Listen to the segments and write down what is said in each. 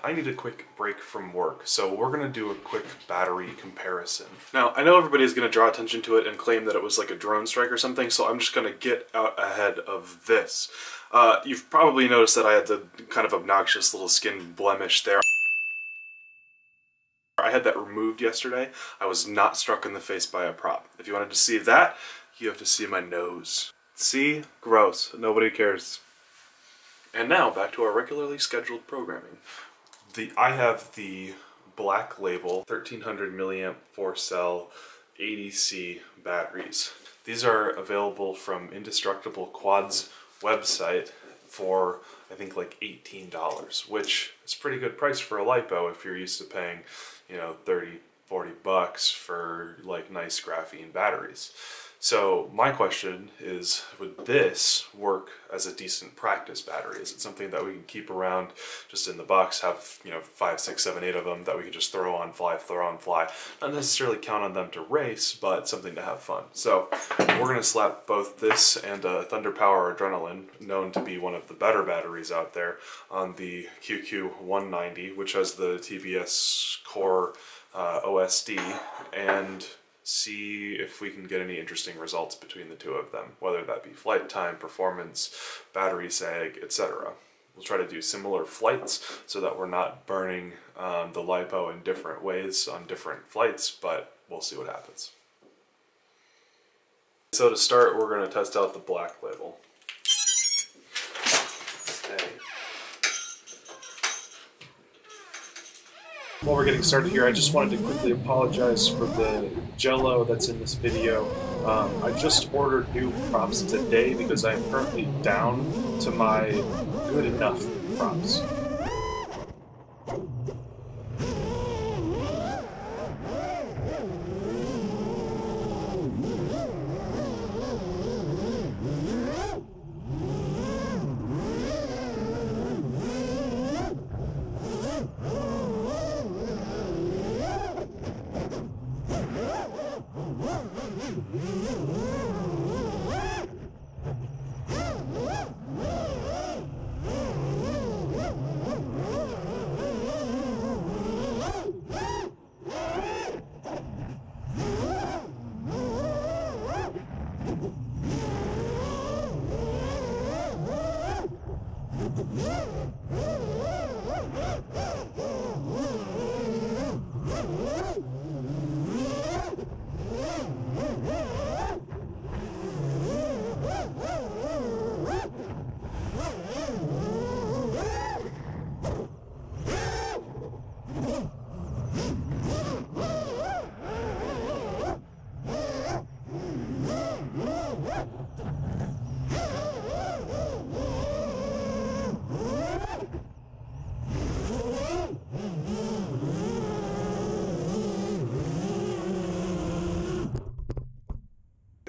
I need a quick break from work, so we're going to do a quick battery comparison. Now, I know everybody's going to draw attention to it and claim that it was like a drone strike or something, so I'm just going to get out ahead of this. You've probably noticed that I had the kind of obnoxious little skin blemish there. I had that removed yesterday. I was not struck in the face by a prop. If you wanted to see that, you have to see my nose. See? Gross. Nobody cares. And now, back to our regularly scheduled programming. I have the Black Label 1300 milliamp 4-cell 80C batteries. These are available from Indestructible Quads website for, I think, like $18, which is a pretty good price for a Lipo if you're used to paying, you know, 30, 40 bucks for like nice graphene batteries. So my question is, would this work as a decent practice battery? Is it something that we can keep around just in the box, have, you know, 5, 6, 7, 8 of them that we can just throw on fly, not necessarily count on them to race, but something to have fun. So we're going to slap both this and Thunder Power Adrenaline, known to be one of the better batteries out there, on the QQ190, which has the TBS Core OSD, and see if we can get any interesting results between the two of them, whether that be flight time, performance, battery sag, etc. We'll try to do similar flights so that we're not burning the Lipo in different ways on different flights, but we'll see what happens. So to start, we're going to test out the Black Label. While we're getting started here, I just wanted to quickly apologize for the jello that's in this video. I just ordered new props today because I am currently down to my good enough props.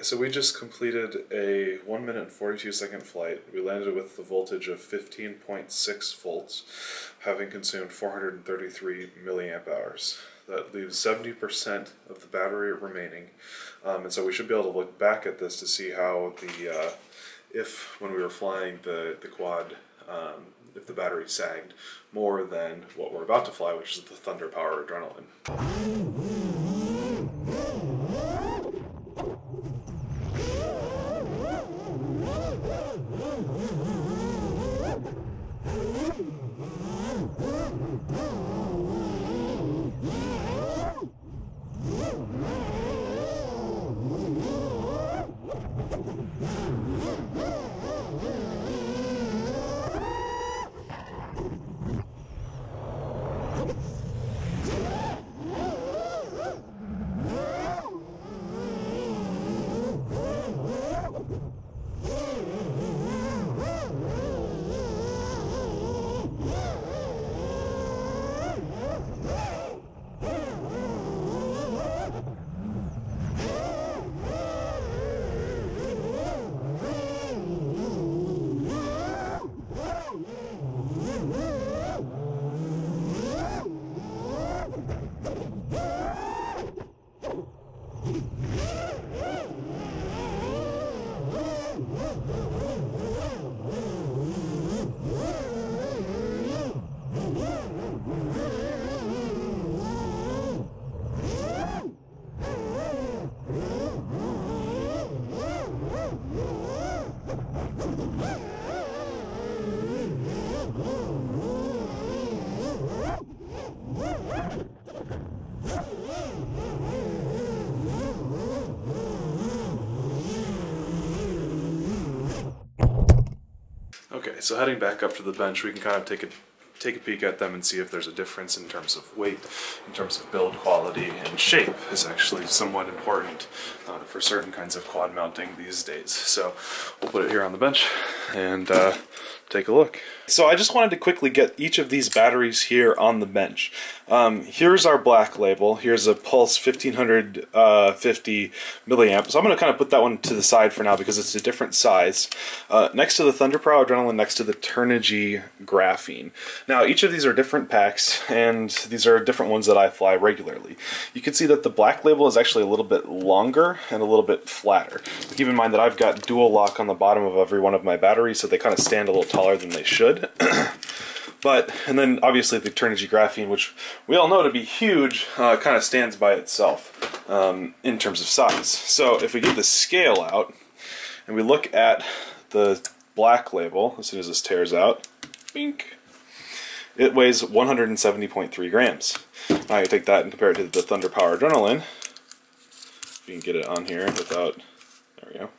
So we just completed a 1 minute and 42 second flight. We landed with the voltage of 15.6 volts, having consumed 433 milliamp hours. That leaves 70% of the battery remaining, and so we should be able to look back at this to see how the when we were flying the quad, if the battery sagged more than what we're about to fly, which is the Thunder Power Adrenaline. Okay, so heading back up to the bench, we can kind of take a peek at them and see if there's a difference in terms of weight, in terms of build quality, and shape is actually somewhat important for certain kinds of quad mounting these days. So we'll put it here on the bench and take a look. So I just wanted to quickly get each of these batteries here on the bench. Here's our black label. Here's a Pulse 1550 milliamp. So I'm going to kind of put that one to the side for now because it's a different size. Next to the Thunder Power Adrenaline, next to the Turnigy Graphene. Now each of these are different packs, and these are different ones that I fly regularly. You can see that the black label is actually a little bit longer and a little bit flatter. Keep in mind that I've got dual lock on the bottom of every one of my batteries, so they kind of stand a little taller than they should. And then obviously the Turnigy Graphene, which we all know to be huge, kind of stands by itself in terms of size. So if we get the scale out and we look at the black label, as soon as this tears out, bink, it weighs 170.3 grams. Now you take that and compare it to the Thunder Power Adrenaline. If you can get it on here without, there we go,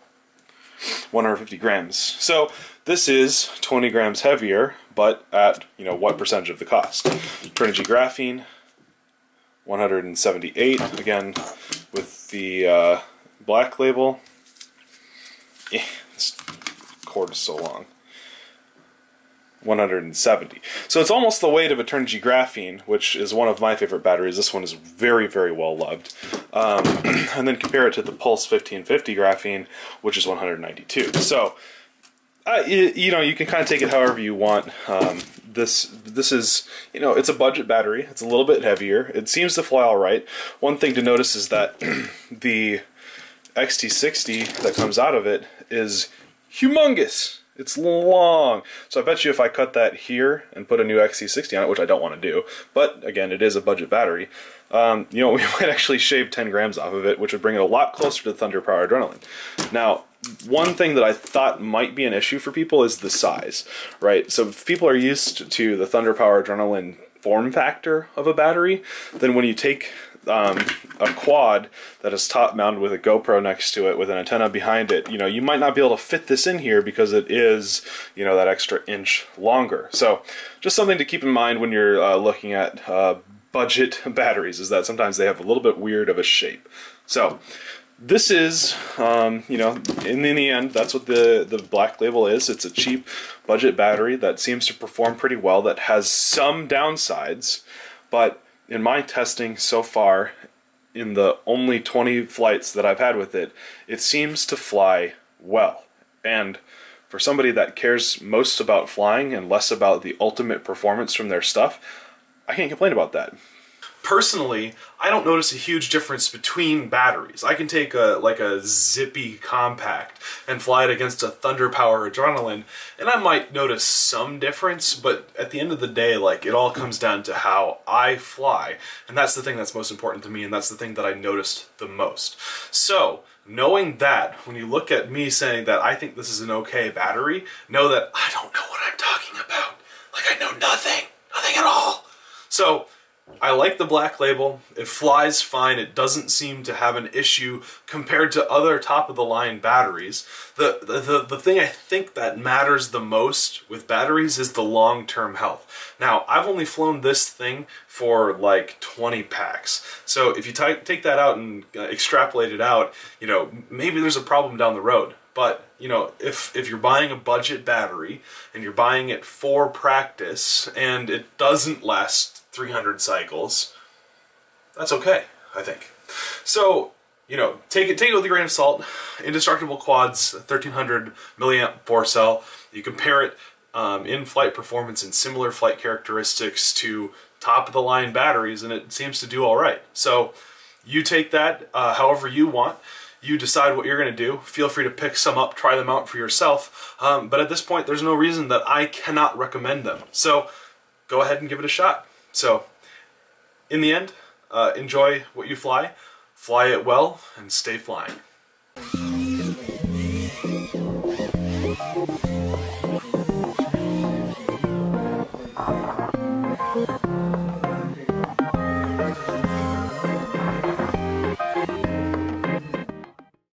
150 grams. So this is 20 grams heavier, but at, you know, what percentage of the cost? Turnigy Graphene, 178, again, with the black label. This cord is so long. 170. So it's almost the weight of a Turnigy Graphene, which is one of my favorite batteries. This one is very, very well loved. And then compare it to the Pulse 1550 Graphene, which is 192. So, you know, you can kind of take it however you want. This is, you know, it's a budget battery. It's a little bit heavier. It seems to fly all right. One thing to notice is that the XT60 that comes out of it is humongous. It's long. So I bet you if I cut that here and put a new XT60 on it, which I don't want to do, but again, it is a budget battery, you know, we might actually shave 10 grams off of it, which would bring it a lot closer to the Thunder Power Adrenaline. Now, one thing that I thought might be an issue for people is the size, right? So if people are used to the Thunder Power Adrenaline form factor of a battery, then when you take a quad that is top mounted with a GoPro next to it with an antenna behind it, you know, you might not be able to fit this in here because it is, you know, that extra inch longer. So just something to keep in mind when you're looking at budget batteries, is that sometimes they have a little bit weird of a shape. So this is, you know, in the end, that's what the black label is. It's a cheap budget battery that seems to perform pretty well, that has some downsides, but in my testing so far, in the only 20 flights that I've had with it, it seems to fly well. And for somebody that cares most about flying and less about the ultimate performance from their stuff, I can't complain about that. Personally, I don't notice a huge difference between batteries. I can take like a zippy compact and fly it against a Thunder Power Adrenaline, and I might notice some difference, but at the end of the day, like, it all comes down to how I fly, and that's the thing that's most important to me, and that's the thing that I noticed the most. So, knowing that, when you look at me saying that I think this is an okay battery, know that I don't know what I'm talking about. Like, I know nothing at all. So, I like the black label. It flies fine. It doesn't seem to have an issue compared to other top-of-the-line batteries. The thing I think that matters the most with batteries is the long-term health. Now, I've only flown this thing for like 20 packs. So if you take that out and extrapolate it out, you know, maybe there's a problem down the road. But, you know, if you're buying a budget battery and you're buying it for practice and it doesn't last 300 cycles, that's okay, I think. So, you know, take it with a grain of salt. Indestructible Quads, 1300 milliamp 4-cell. You compare it in flight performance and similar flight characteristics to top-of-the-line batteries, and it seems to do all right. So you take that however you want. You decide what you're going to do. Feel free to pick some up, try them out for yourself. But at this point, there's no reason that I cannot recommend them. So go ahead and give it a shot. So, in the end, enjoy what you fly it well, and stay flying.